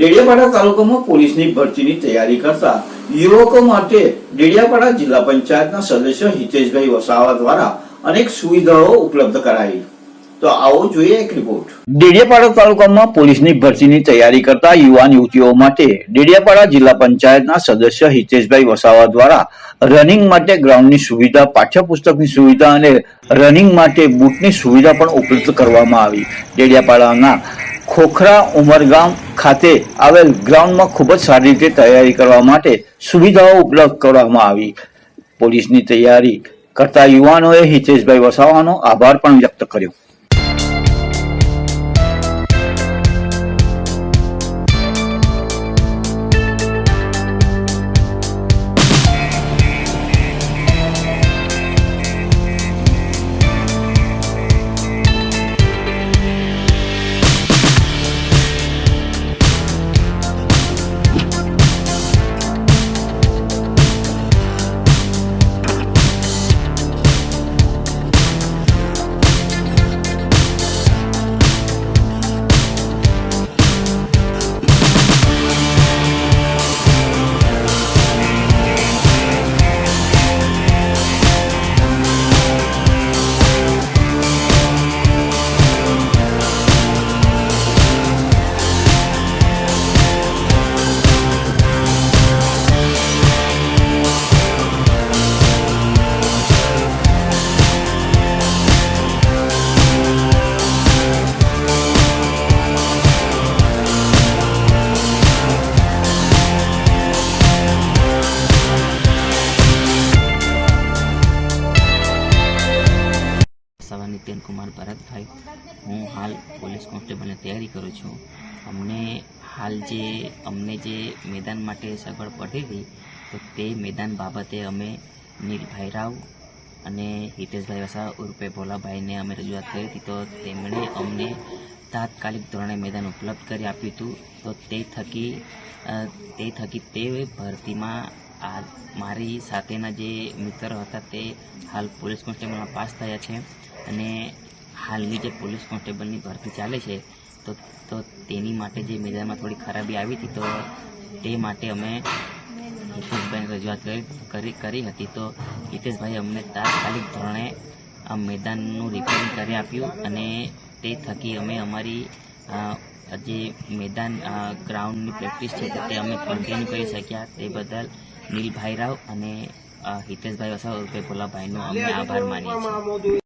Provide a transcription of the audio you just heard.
ડેડિયાપાડા તાલુકામાં પોલીસની ભરતીની તૈયારી કરતા યુવકો માટે ડેડિયાપાડા જિલ્લા પંચાયતના સદસ્ય હિતેશભાઈ વસાવા દ્વારા અનેક સુવિધાઓ ઉપલબ્ધ કરાઈ। તો આવો જોઈએ એક રિપોર્ટ। ડેડિયાપાડા તાલુકામાં પોલીસની ભરતીની તૈયારી કરતા યુવાન યુવતીઓ માટે ડેડિયાપાડા જિલ્લા પંચાયતના સદસ્ય હિતેશભાઈ વસાવા દ્વારા રનિંગ માટે ગ્રાઉન્ડની સુવિધા, પાઠ્યપુસ્તકની સુવિધા અને રનિંગ માટે બૂટની સુવિધા પણ ઉપલબ્ધ કરવામાં આવી। ડેડિયાપાડાના ખોખરા ઉમરગામ ખાતે આવેલ ગ્રાઉન્ડમાં ખૂબ જ સારી રીતે તૈયારી કરવા માટે સુવિધાઓ ઉપલબ્ધ કરવામાં આવી। પોલીસની તૈયારી કરતા યુવાનોએ હિતેશભાઈ વસાવાનો આભાર પણ વ્યક્ત કર્યો। नितिन कुमार भरत भाई हूँ हाल पोलीस कोन्स्टेबलની तैयारी करूँ छूँ। अमने जे मैदान माटे सगवड़ पड़ी थी तो ते मैदान बाबते अमे नील भाई राव अने हितेश भाई वसा उर्फे भोला भाई ने अमे रजूआत करी थी। तो तेमणे अमने तात्कालिक धोरणे मैदान उपलब्ध करी आप्युं हतुं। तो ते थकी ते भरती में आ मारी साथेना जे मित्र हता ते हाल पोलीस कोन्स्टेबलमां पास थया छे अने हालनी जे पोलीस कोन्स्टेबलनी भरती चाले छे तो तेनी माटे जे मैदान थोड़ी खराबी आई थी तो ते माटे अमे हितेशभाई रजूआत करी हती। तो हितेशभाई अमने तात्कालिक धोरणे आ मैदाननुं रिपेरिंग करी आप्युं अने ते थकी अमे अमारी जे मैदान ग्राउंडनी प्रेक्टिस छे ते अमे कन्टिन्यू करी शक्या। ते बदल नील भाई राव अने हितेशभाई वसा उर्फे भोला भाईनो अमे आभार मानीए छीए।